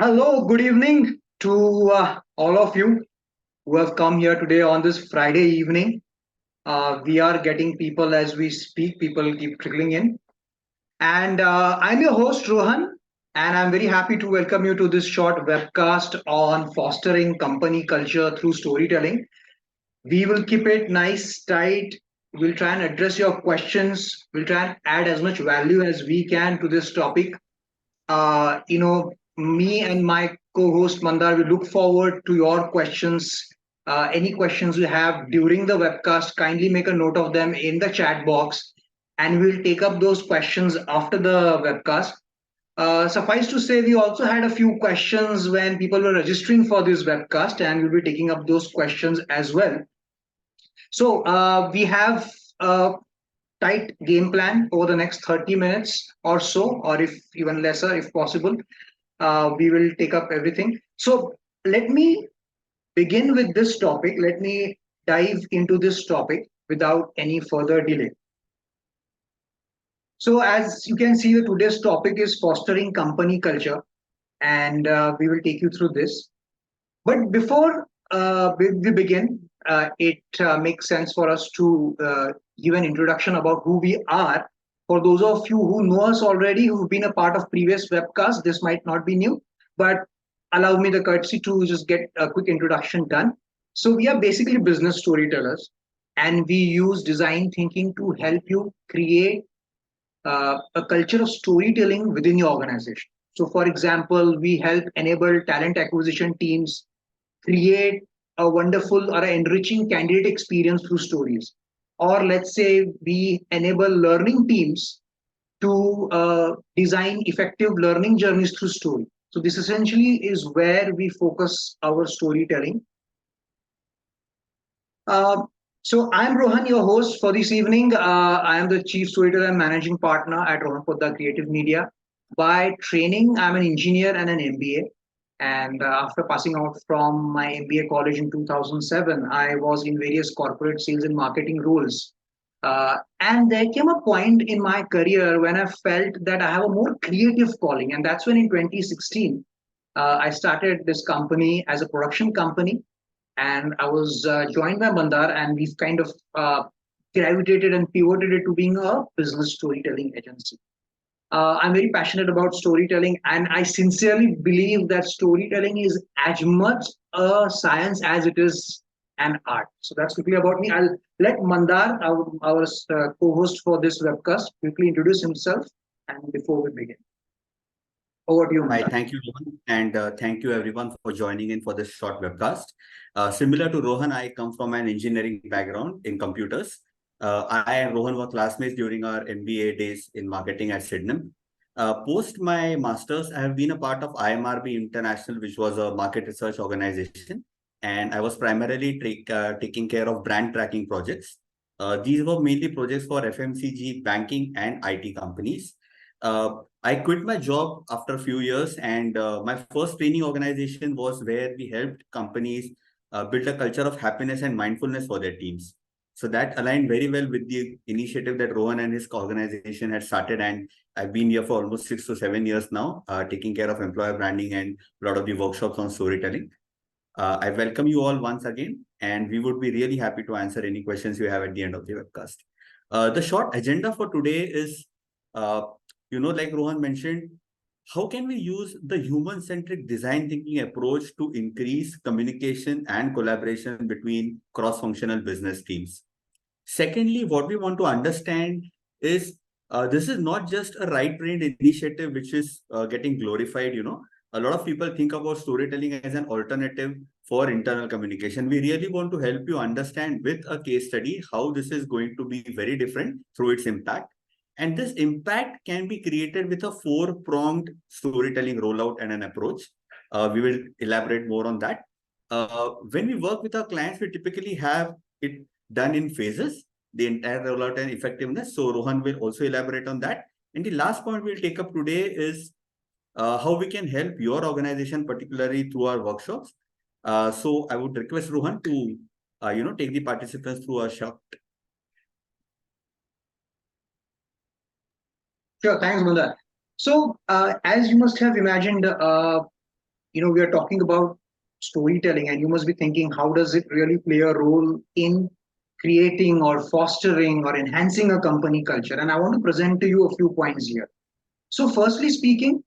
Hello, good evening to all of you who have come here today on this Friday evening. We are getting people as we speak, people keep trickling in. And I'm your host, Rohan, and I'm very happy to welcome you to this short webcast on fostering company culture through storytelling. We will keep it nice, tight. We'll try and address your questions. We'll try and add as much value as we can to this topic. Me and my co-host Mandar, we look forward to your questions. Any questions you have during the webcast, kindly make a note of them in the chat box, and we'll take up those questions after the webcast. Suffice to say, we also had a few questions when people were registering for this webcast, and we'll be taking up those questions as well. So we have a tight game plan over the next 30 minutes or so, or if even lesser, if possible. We will take up everything. So let me begin with this topic. Let me dive into this topic without any further delay. So, as you can see, the today's topic is fostering company culture, and we will take you through this. But before we begin, it makes sense for us to give an introduction about who we are. For those of you who know us already, who've been a part of previous webcasts, this might not be new, but allow me the courtesy to just get a quick introduction done. So, we are basically business storytellers, and we use design thinking to help you create a culture of storytelling within your organization. So, for example, we help enable talent acquisition teams create a wonderful or an enriching candidate experience through stories. Or let's say we enable learning teams to design effective learning journeys through story. So this essentially is where we focus our storytelling. Uh, so I'm Rohan, your host for this evening. I am the chief storyteller and managing partner at Rohan Poddar Creative Media. By training, I'm an engineer and an MBA. And after passing out from my MBA college in 2007, I was in various corporate sales and marketing roles. And there came a point in my career when I felt that I have a more creative calling. And that's when in 2016, I started this company as a production company, and I was joined by Mandar, and we've kind of gravitated and pivoted it to being a business storytelling agency. I'm very passionate about storytelling, and I sincerely believe that storytelling is as much a science as it is an art. So that's quickly about me. I'll let Mandar, our co-host for this webcast, quickly introduce himself, and before we begin, over to you, Hi, Mandar. thank you, Rohan, and thank you everyone for joining in for this short webcast. Similar to Rohan, I come from an engineering background in computers. I and Rohan were classmates during our MBA days in marketing at Sydenham. Post my masters, I have been a part of IMRB International, which was a market research organization, and I was primarily taking care of brand tracking projects. These were mainly projects for FMCG, banking, and IT companies. I quit my job after a few years, and my first training organization was where we helped companies build a culture of happiness and mindfulness for their teams. So that aligned very well with the initiative that Rohan and his organization had started, and I've been here for almost 6 to 7 years now, taking care of employer branding and a lot of the workshops on storytelling. I welcome you all once again, and we would be really happy to answer any questions you have at the end of the webcast. The short agenda for today is, uh, like Rohan mentioned, how can we use the human-centric design thinking approach to increase communication and collaboration between cross-functional business teams? Secondly, what we want to understand is this is not just a right-brained initiative which is getting glorified. A lot of people think about storytelling as an alternative for internal communication. We really want to help you understand with a case study how this is going to be very different through its impact. And this impact can be created with a four-pronged storytelling rollout and an approach. We will elaborate more on that. When we work with our clients, we typically have it done in phases, the entire rollout and effectiveness. So Rohan will also elaborate on that. And the last point we'll take up today is how we can help your organization, particularly through our workshops. So I would request Rohan to, take the participants through a short. Sure, thanks, Mandar. So, as you must have imagined, we are talking about storytelling, and you must be thinking, how does it really play a role in creating or fostering or enhancing a company culture? And I want to present to you a few points here. So, firstly speaking,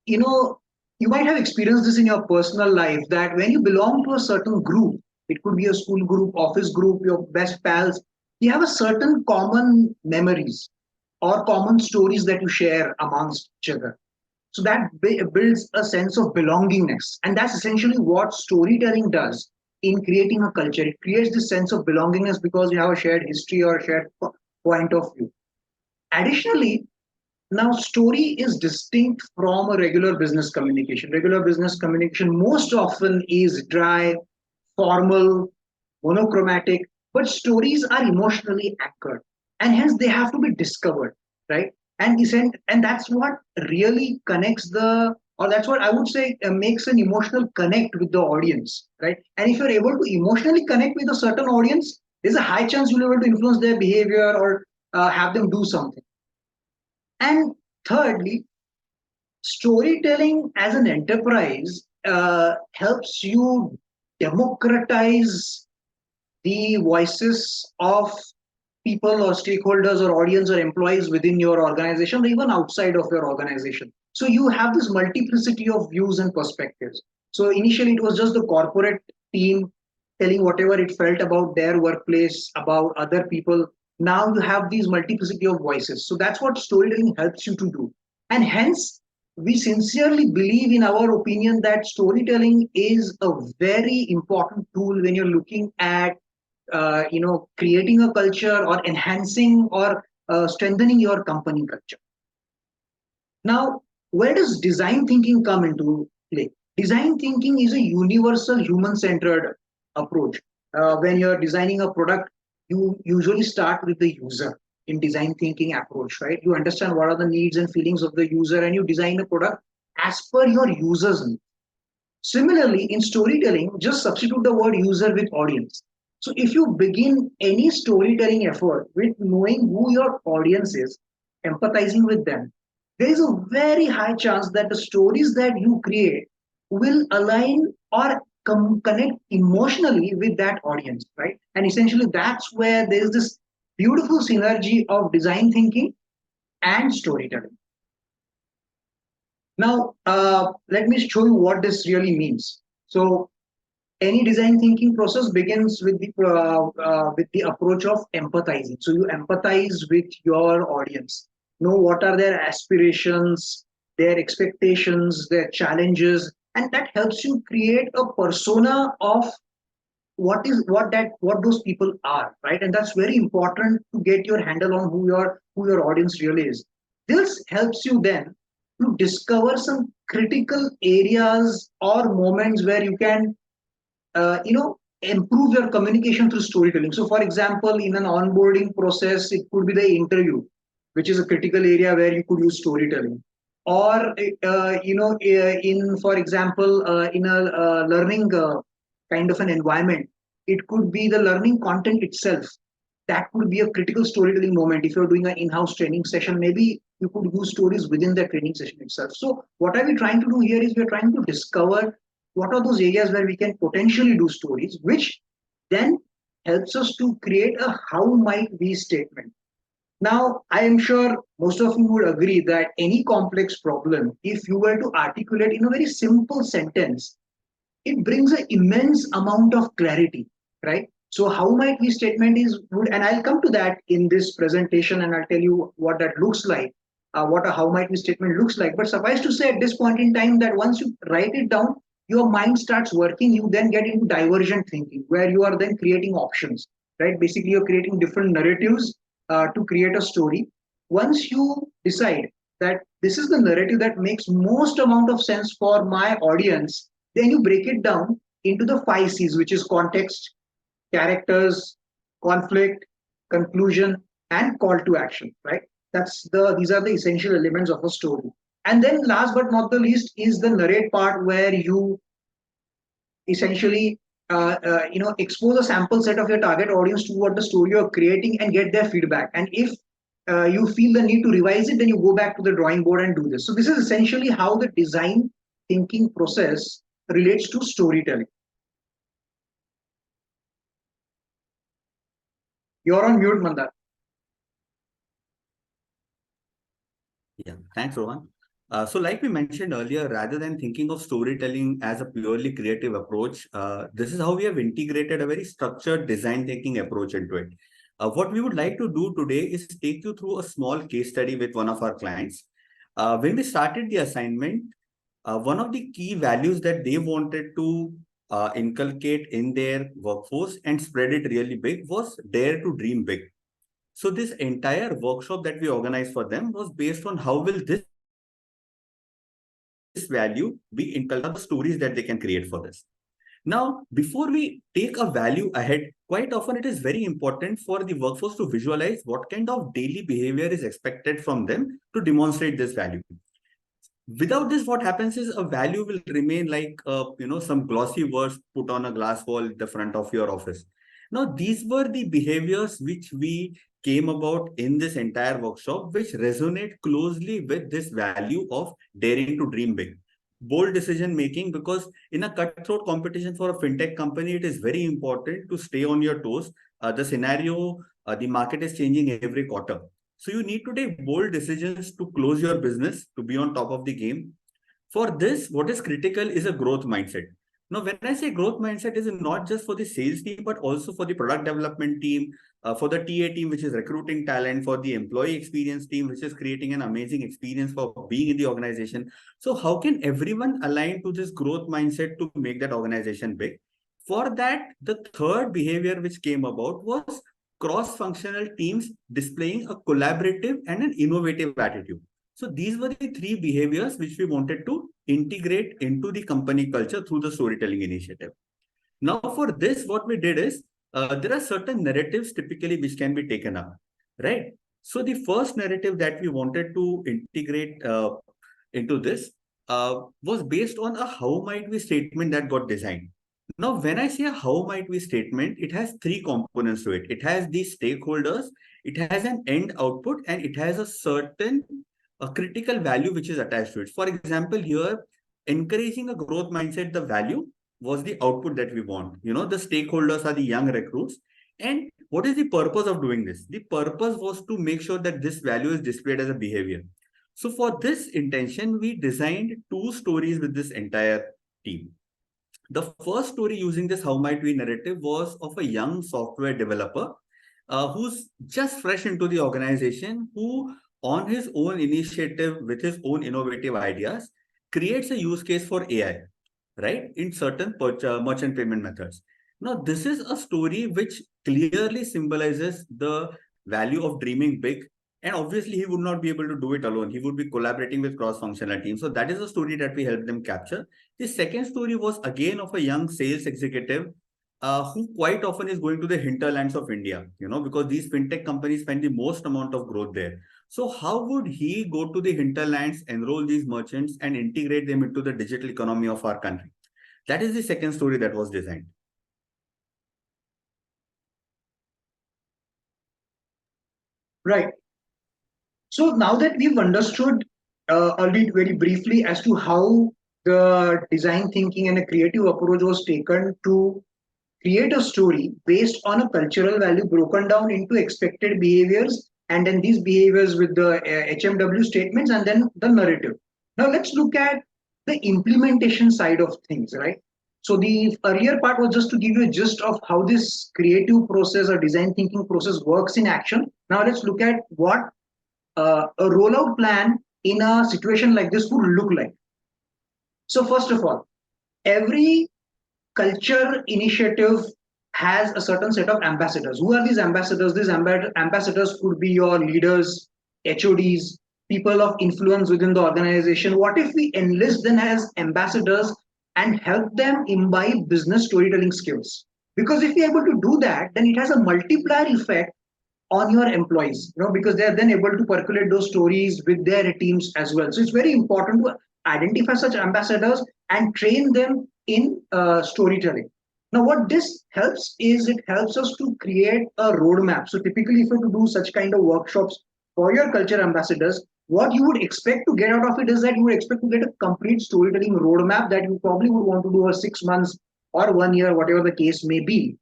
you know, you might have experienced this in your personal life that when you belong to a certain group, it could be a school group, office group, your best pals, you have a certain common memories or common stories that you share amongst each other. So that builds a sense of belongingness. And that's essentially what storytelling does in creating a culture. It creates this sense of belongingness because you have a shared history or a shared point of view. Additionally, now story is distinct from a regular business communication. Regular business communication most often is dry, formal, monochromatic, but stories are emotionally anchored, and hence they have to be discovered, right? And that's what really connects the, or that's what I would say makes an emotional connect with the audience, right? And if you're able to emotionally connect with a certain audience, there's a high chance you'll be able to influence their behavior or have them do something. And thirdly, storytelling as an enterprise helps you democratize the voices of people or stakeholders or audience or employees within your organization or even outside of your organization. So you have this multiplicity of views and perspectives. So initially it was just the corporate team telling whatever it felt about their workplace, about other people. Now you have these multiplicity of voices. So that's what storytelling helps you to do. And hence, we sincerely believe in our opinion that storytelling is a very important tool when you're looking at creating a culture or enhancing or strengthening your company culture. Now, where does design thinking come into play? Design thinking is a universal human centered approach. When you're designing a product, you usually start with the user in design thinking approach, right? You understand what are the needs and feelings of the user, and you design a product as per your user's needs. Similarly, in storytelling, just substitute the word user with audience. So if you begin any storytelling effort with knowing who your audience is, empathizing with them, there is a very high chance that the stories that you create will align or connect emotionally with that audience, right? And essentially, that's where there is this beautiful synergy of design thinking and storytelling. Now, let me show you what this really means. So, any design thinking process begins with the approach of empathizing. So, you empathize with your audience. Know what are their aspirations, their expectations, their challenges, and that helps you create a persona of what those people are, right? And that's very important to get your handle on who your audience really is. This helps you then to discover some critical areas or moments where you can improve your communication through storytelling. So for example, in an onboarding process, it could be the interview, which is a critical area where you could use storytelling. Or in for example, in a learning kind of an environment, it could be the learning content itself. That could be a critical storytelling moment. If you're doing an in-house training session, maybe you could use stories within the training session itself. So what are we trying to do here is we're trying to discover what are those areas where we can potentially do stories, which then helps us to create a how might we statement. Now, I am sure most of you would agree that any complex problem, if you were to articulate in a very simple sentence, it brings an immense amount of clarity, right? So how might we statement is good, and I'll come to that in this presentation, and I'll tell you what that looks like, what a how might we statement looks like. But suffice to say, at this point in time, that once you write it down, your mind starts working. You then get into divergent thinking, where you are then creating options, right? Basically, you're creating different narratives to create a story. Once you decide that this is the narrative that makes most amount of sense for my audience, then you break it down into the 5 C's, which is context, characters, conflict, conclusion, and call to action, right? These are the essential elements of a story. And then last but not the least is the narrate part, where you essentially expose a sample set of your target audience to what the story you're creating and get their feedback. And if you feel the need to revise it, then you go back to the drawing board and do this. So this is essentially how the design thinking process relates to storytelling? You're on mute, Mandar. Yeah, thanks, Rohan. So, like we mentioned earlier, rather than thinking of storytelling as a purely creative approach, this is how we have integrated a very structured design thinking approach into it. What we would like to do today is take you through a small case study with one of our clients. When we started the assignment, one of the key values that they wanted to inculcate in their workforce and spread it really big was dare to dream big. So this entire workshop that we organized for them was based on how will this value be inculcated, the stories that they can create for this. Now, before we take a value ahead, quite often it is very important for the workforce to visualize what kind of daily behavior is expected from them to demonstrate this value. Without this, what happens is a value will remain like some glossy words put on a glass wall at the front of your office. Now these were the behaviors which we came about in this entire workshop, which resonate closely with this value of daring to dream big, bold decision making, because in a cutthroat competition for a fintech company, it is very important to stay on your toes. The market is changing every quarter, so you need to take bold decisions to close your business, to be on top of the game. For this, what is critical is a growth mindset. Now, when I say growth mindset, is not just for the sales team, but also for the product development team, for the TA team, which is recruiting talent, for the employee experience team, which is creating an amazing experience for being in the organization. So how can everyone align to this growth mindset to make that organization big? For that, the third behavior which came about was cross-functional teams displaying a collaborative and an innovative attitude. So these were the three behaviors which we wanted to integrate into the company culture through the storytelling initiative. Now, for this, what we did is there are certain narratives typically which can be taken up, right? So the first narrative that we wanted to integrate into this was based on a how might we statement that got designed. Now, when I say a how might we statement, it has three components to it. It has the stakeholders, it has an end output, and it has a certain critical value which is attached to it. For example, here, encouraging a growth mindset, the value was the output that we want. The stakeholders are the young recruits. And what is the purpose of doing this? The purpose was to make sure that this value is displayed as a behavior. So for this intention, we designed two stories with this entire team. The first story using this how might we narrative was of a young software developer who's just fresh into the organization, who on his own initiative with his own innovative ideas creates a use case for AI, right, in certain merchant payment methods. Now, this is a story which clearly symbolizes the value of dreaming big. And obviously, he would not be able to do it alone. He would be collaborating with cross-functional teams. So that is a story that we helped them capture. The second story was again of a young sales executive who quite often is going to the hinterlands of India, because these fintech companies spend the most amount of growth there. So how would he go to the hinterlands, enroll these merchants, and integrate them into the digital economy of our country? That is the second story that was designed. Right. So now that we've understood already very briefly as to how the design thinking and a creative approach was taken to create a story based on a cultural value broken down into expected behaviors, and then these behaviors with the HMW statements, and then the narrative. Now let's look at the implementation side of things, right? So the earlier part was just to give you a gist of how this creative process or design thinking process works in action. Now let's look at what a rollout plan in a situation like this would look like. So first of all, every culture initiative has a certain set of ambassadors. Who are these ambassadors? These ambassadors could be your leaders, HODs, people of influence within the organization. What if we enlist them as ambassadors and help them imbibe business storytelling skills? Because if we're able to do that, then it has a multiplier effect on your employees, because they're then able to percolate those stories with their teams as well. So it's very important to identify such ambassadors and train them in storytelling. Now, what this helps is it helps us to create a roadmap. So typically, if you have to do such kind of workshops for your culture ambassadors, what you would expect to get out of it is that you would expect to get a complete storytelling roadmap that you probably would want to do over 6 months or 1 year, whatever the case may be.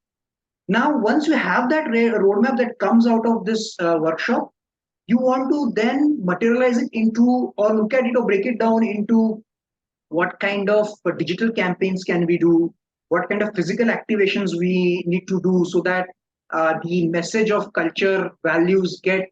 Now, once you have that roadmap that comes out of this workshop, you want to then materialize it into, or look at it or break it down into, what kind of digital campaigns can we do, what kind of physical activations we need to do, so that the message of culture values get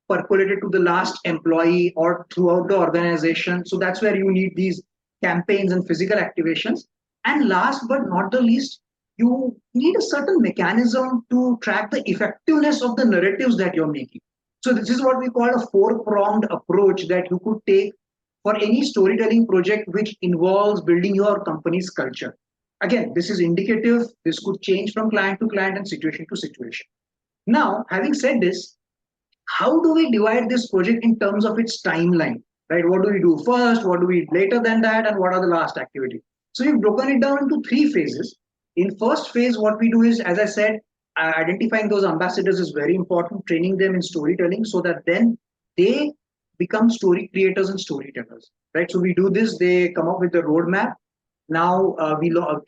percolated to the last employee or throughout the organization. So that's where you need these campaigns and physical activations. And last but not the least, you need a certain mechanism to track the effectiveness of the narratives that you're making. So this is what we call a four-pronged approach that you could take for any storytelling project which involves building your company's culture. Again, this is indicative. This could change from client to client and situation to situation. Now, having said this, how do we divide this project in terms of its timeline? Right? What do we do first? What do we later than that? And what are the last activities? So we've broken it down into three phases. In first phase, what we do is, as I said, identifying those ambassadors is very important, training them in storytelling so that then they become story creators and storytellers, right? So we do this, they come up with the roadmap. Now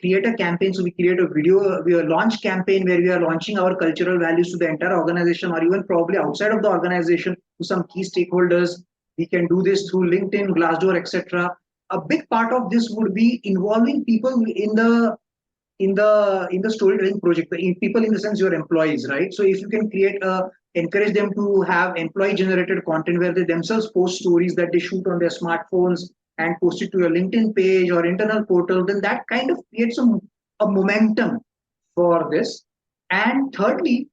create a campaign. So we create a video, we launch campaign where we are launching our cultural values to the entire organization, or even probably outside of the organization to some key stakeholders. We can do this through LinkedIn, Glassdoor, etc. A big part of this would be involving people in the storytelling project, the people in the sense your employees, right? So if you can encourage them to have employee generated content where they themselves post stories that they shoot on their smartphones and post it to your LinkedIn page or internal portal, then that kind of creates a momentum for this. And thirdly,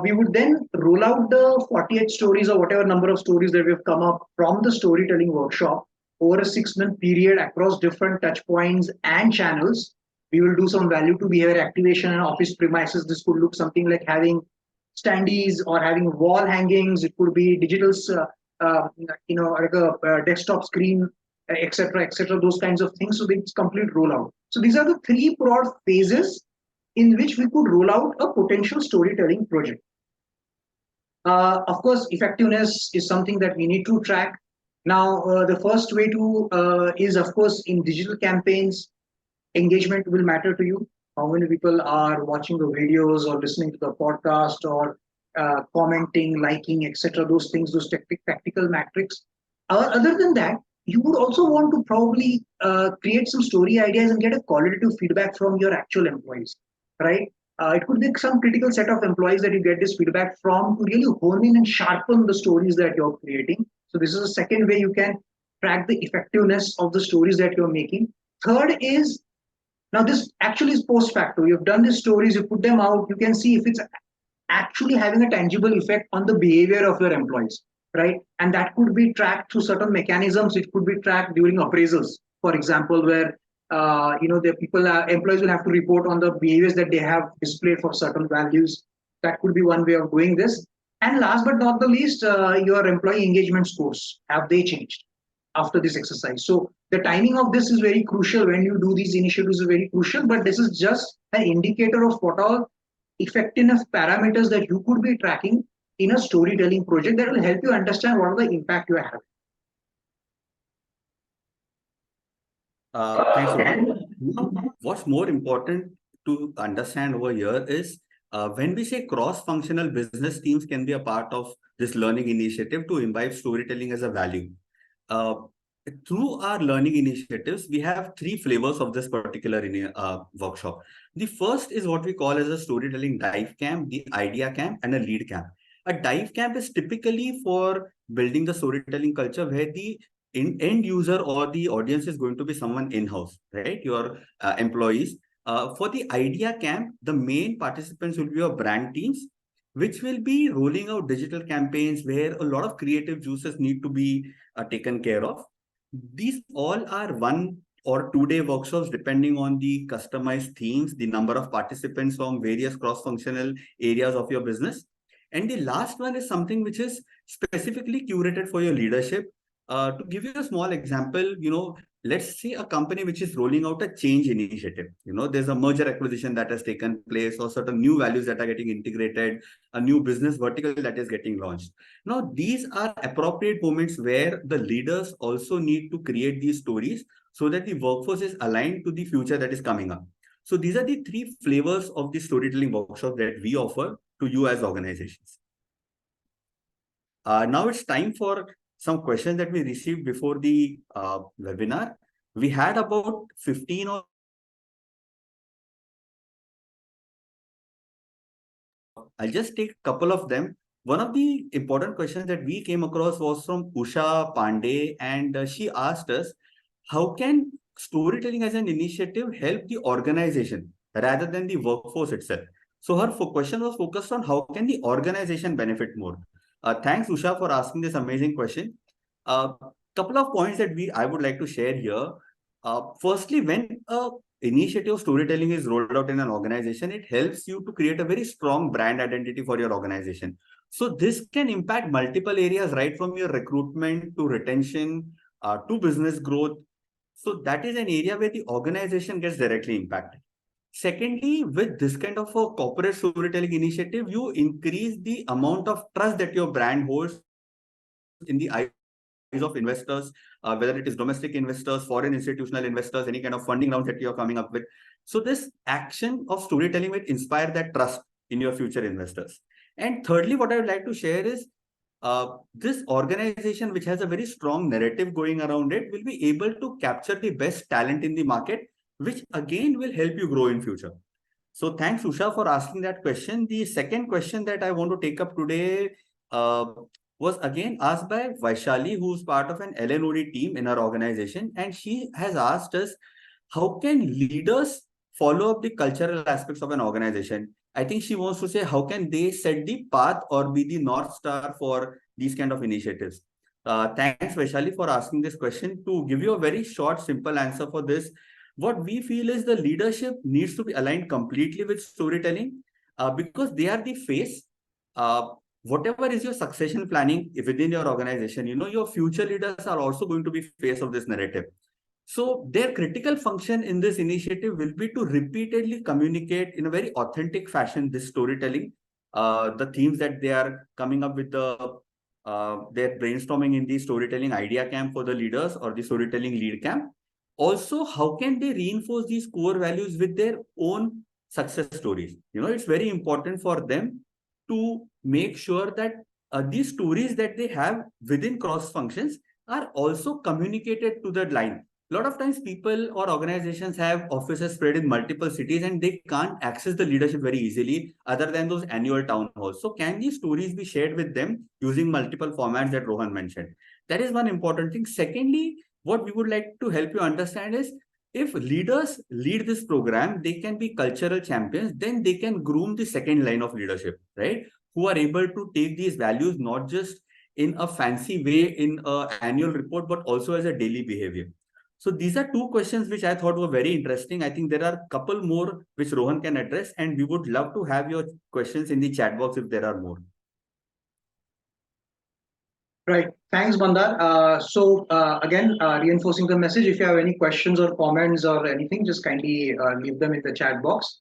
we would then roll out the 48 stories or whatever number of stories that we've come up from the storytelling workshop over a 6 month period across different touch points and channels. We will do some value to behavior activation and office premises. This could look something like having standees or having wall hangings. It could be digital, like a desktop screen, etc., etc. Those kinds of things. So it's complete rollout. So these are the three broad phases in which we could roll out a potential storytelling project. Of course, effectiveness is something that we need to track. Now, the first way to is, of course, in digital campaigns, engagement will matter to you. How many people are watching the videos or listening to the podcast or commenting, liking, etc. Those things, those tactical metrics. Other than that, you would also want to probably create some story ideas and get a qualitative feedback from your actual employees, right? It could be some critical set of employees that you get this feedback from to really hone in and sharpen the stories that you're creating. So this is a second way you can track the effectiveness of the stories that you're making. Third is, now this actually is post facto. You've done these stories, you put them out, you can see if it's actually having a tangible effect on the behavior of your employees, right? And that could be tracked through certain mechanisms. It could be tracked during appraisals, for example, where the employees will have to report on the behaviors that they have displayed for certain values. That could be one way of doing this. And last but not the least, your employee engagement scores, have they changed after this exercise? So the timing of this is very crucial. When you do these initiatives is very crucial, but this is just an indicator of what all effectiveness parameters that you could be tracking in a storytelling project that will help you understand what are the impact you are having. Thanks, Rohan. What's more important to understand over here is when we say cross-functional business teams can be a part of this learning initiative to imbibe storytelling as a value. Uh, Through our learning initiatives, we have three flavors of this particular workshop. The first is what we call as a storytelling dive camp, the idea camp, and a lead camp. A dive camp is typically for building the storytelling culture where the end user or the audience is going to be someone in-house, right? Your employees. For the idea camp, the main participants will be your brand teams, which will be rolling out digital campaigns where a lot of creative juices need to be taken care of. These all are 1 or 2 day workshops depending on the customized themes, the number of participants from various cross-functional areas of your business. And the last one is something which is specifically curated for your leadership. To give you a small example, let's see a company which is rolling out a change initiative. There's a merger acquisition that has taken place, or certain new values that are getting integrated, a new business vertical that is getting launched. Now, these are appropriate moments where the leaders also need to create these stories so that the workforce is aligned to the future that is coming up. So these are the three flavors of the storytelling workshop that we offer to you as organizations. Now it's time for some questions that we received before the webinar. We had about 15 or I'll just take a couple of them. One of the important questions that we came across was from Usha Pandey, and she asked us, how can storytelling as an initiative help the organization rather than the workforce itself? So her question was focused on how can the organization benefit more. Thanks, Usha, for asking this amazing question. A couple of points that I would like to share here. Firstly, when a initiative storytelling is rolled out in an organization, it helps you to create a very strong brand identity for your organization. So this can impact multiple areas, right from your recruitment to retention to business growth. So that is an area where the organization gets directly impacted. Secondly, with this kind of a corporate storytelling initiative, you increase the amount of trust that your brand holds in the eyes of investors, whether it is domestic investors, foreign institutional investors, any kind of funding rounds that you're coming up with. So this action of storytelling will inspire that trust in your future investors. And thirdly, what I would like to share is this organization, which has a very strong narrative going around it, will be able to capture the best talent in the market, which again will help you grow in future. So thanks, Usha, for asking that question. The second question that I want to take up today uh, was again asked by Vaishali, who's part of an LNOD team in our organization. And she has asked us, how can leaders follow up the cultural aspects of an organization? I think she wants to say, how can they set the path or be the North Star for these kind of initiatives? Thanks, Vaishali, for asking this question. To give you a very short, simple answer for this, what we feel is the leadership needs to be aligned completely with storytelling because they are the face. Whatever is your succession planning within your organization, your future leaders are also going to be face of this narrative. So their critical function in this initiative will be to repeatedly communicate in a very authentic fashion this storytelling, the themes that they are coming up with their brainstorming in the storytelling idea camp for the leaders or the storytelling lead camp. Also, how can they reinforce these core values with their own success stories? It's very important for them to make sure that these stories that they have within cross functions are also communicated to the line. A lot of times people or organizations have offices spread in multiple cities and they can't access the leadership very easily other than those annual town halls. So can these stories be shared with them using multiple formats that Rohan mentioned? That is one important thing. Secondly, what we would like to help you understand is if leaders lead this program, they can be cultural champions, then they can groom the second line of leadership, right? Who are able to take these values not just in a fancy way in an annual report, but also as a daily behavior. So these are two questions which I thought were very interesting. I think there are a couple more which Rohan can address, and we would love to have your questions in the chat box if there are more. Right. Thanks, Bandar. Again, reinforcing the message, if you have any questions or comments or anything, just kindly leave them in the chat box.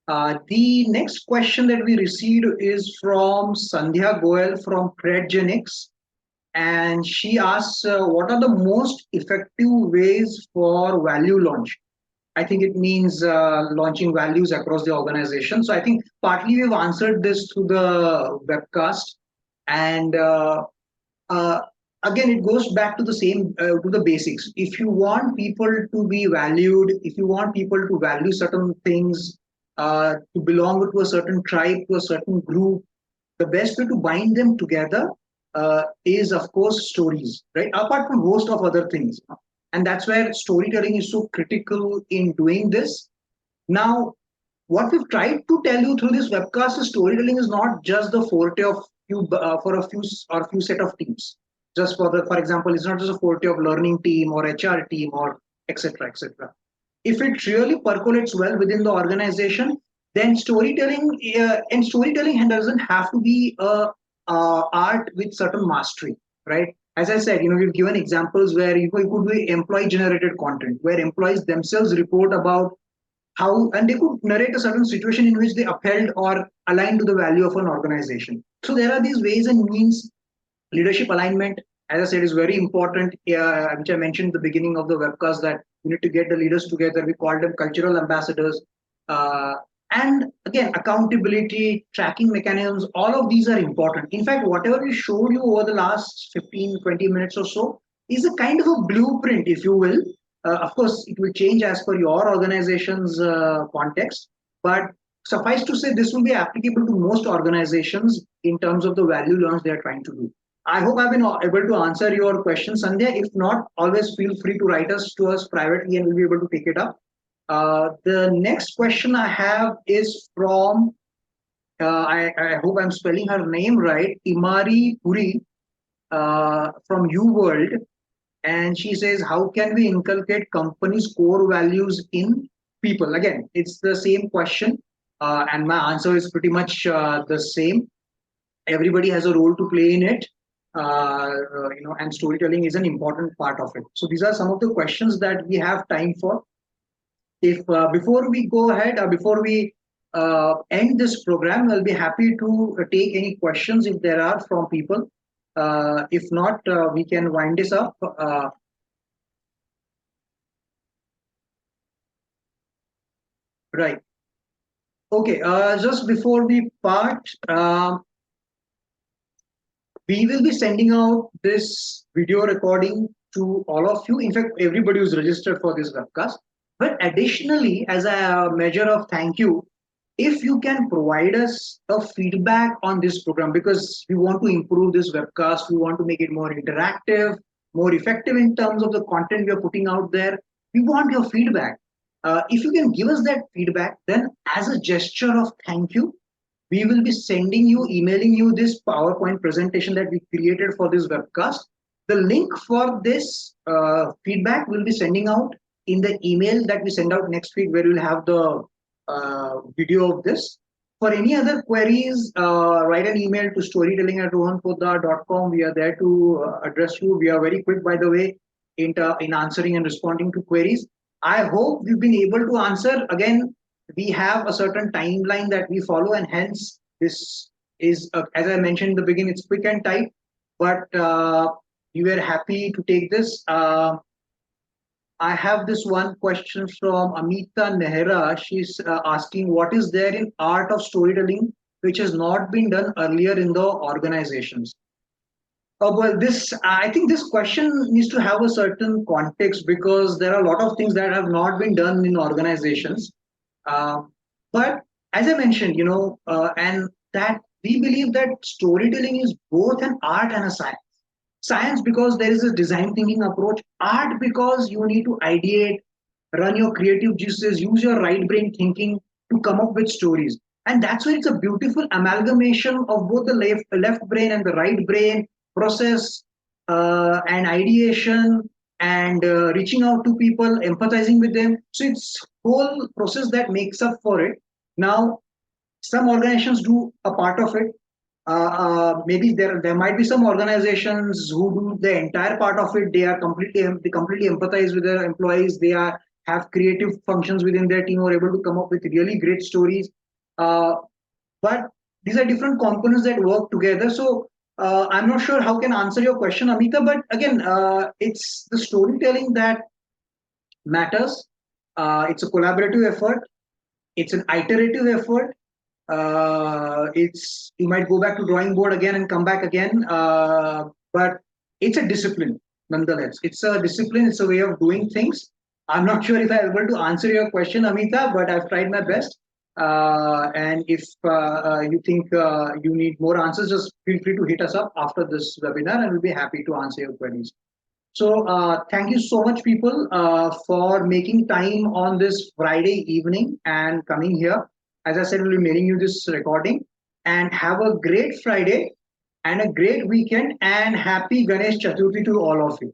The next question that we received is from Sandhya Goel from Predgenics. And she asks, what are the most effective ways for value launch? I think it means launching values across the organization. So I think partly we've answered this through the webcast. And uh, again, it goes back to the same, to the basics. If you want people to be valued, if you want people to value certain things, to belong to a certain tribe, to a certain group, the best way to bind them together is, of course, stories, right? Apart from host of other things. And that's where storytelling is so critical in doing this. Now, what we've tried to tell you through this webcast is storytelling is not just the forte of for a few set of teams. Just for example, it's not just a forte of learning team or HR team or etc. etc. If it really percolates well within the organization, then storytelling doesn't have to be a art with certain mastery, right? As I said, we've given examples where it could be employee-generated content, where employees themselves report about how, and they could narrate a certain situation in which they upheld or aligned to the value of an organization. So there are these ways and means. Leadership alignment, as I said, is very important, which I mentioned at the beginning of the webcast, that you need to get the leaders together. We call them cultural ambassadors. Uh, and again, accountability, tracking mechanisms, all of these are important. In fact, whatever we showed you over the last 15, 20 minutes or so is a kind of a blueprint, if you will. Of course, it will change as per your organization's context, but suffice to say, this will be applicable to most organizations in terms of the value launch they are trying to do. I hope I've been able to answer your question, Sandhya. If not, always feel free to write us to us privately and we'll be able to pick it up. The next question I have is from, I hope I'm spelling her name right, Imari Puri from U World. And she says, how can we inculcate company's core values in people? Again, it's the same question. And my answer is pretty much the same. Everybody has a role to play in it. And storytelling is an important part of it. So these are some of the questions that we have time for. If before we go ahead, before we end this program, I'll be happy to take any questions if there are from people. If not, we can wind this up. Right. Okay. Just before we part, we will be sending out this video recording to all of you. In fact, everybody who's registered for this webcast. But additionally, as a measure of thank you, if you can provide us a feedback on this program, because we want to improve this webcast, we want to make it more interactive, more effective in terms of the content we are putting out there. We want your feedback. If you can give us that feedback, then as a gesture of thank you, we will be sending you, emailing you this PowerPoint presentation that we created for this webcast. The link for this feedback will be sending out in the email that we send out next week, where we'll have the video of this. For any other queries, write an email to storytelling@rohanpoddar.com. We are there to address you. We are very quick, by the way, in answering and responding to queries. I hope we've been able to answer. Again, we have a certain timeline that we follow, and hence this is, as I mentioned in the beginning, it's quick and tight, but we were happy to take this. I have this one question from Amita Nehra. She's asking, what is there in art of storytelling which has not been done earlier in the organizations? Well, I think this question needs to have a certain context, because there are a lot of things that have not been done in organizations. But as I mentioned, and that we believe that storytelling is both an art and a science. Science because there is a design thinking approach. Art because you need to ideate, run your creative juices, use your right brain thinking to come up with stories. And that's where it's a beautiful amalgamation of both the left brain and the right brain process, and ideation, and reaching out to people, empathizing with them. So it's whole process that makes up for it. Now, some organizations do a part of it. Maybe there might be some organizations who do the entire part of it. They completely empathize with their employees. They have creative functions within their team, or able to come up with really great stories. But these are different components that work together. So I'm not sure how can answer your question, Amita. But again, it's the storytelling that matters. It's a collaborative effort. It's an iterative effort. You might go back to drawing board again and come back again, but it's a discipline nonetheless. It's a discipline. It's a way of doing things. I'm not sure if I'm able to answer your question, Amita, but I've tried my best. And if you think you need more answers, just feel free to hit us up after this webinar, and we'll be happy to answer your queries. So thank you so much, people, for making time on this Friday evening and coming here. As I said, we'll be mailing you this recording. And have a great Friday and a great weekend, and happy Ganesh Chaturthi to all of you.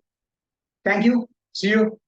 Thank you. See you.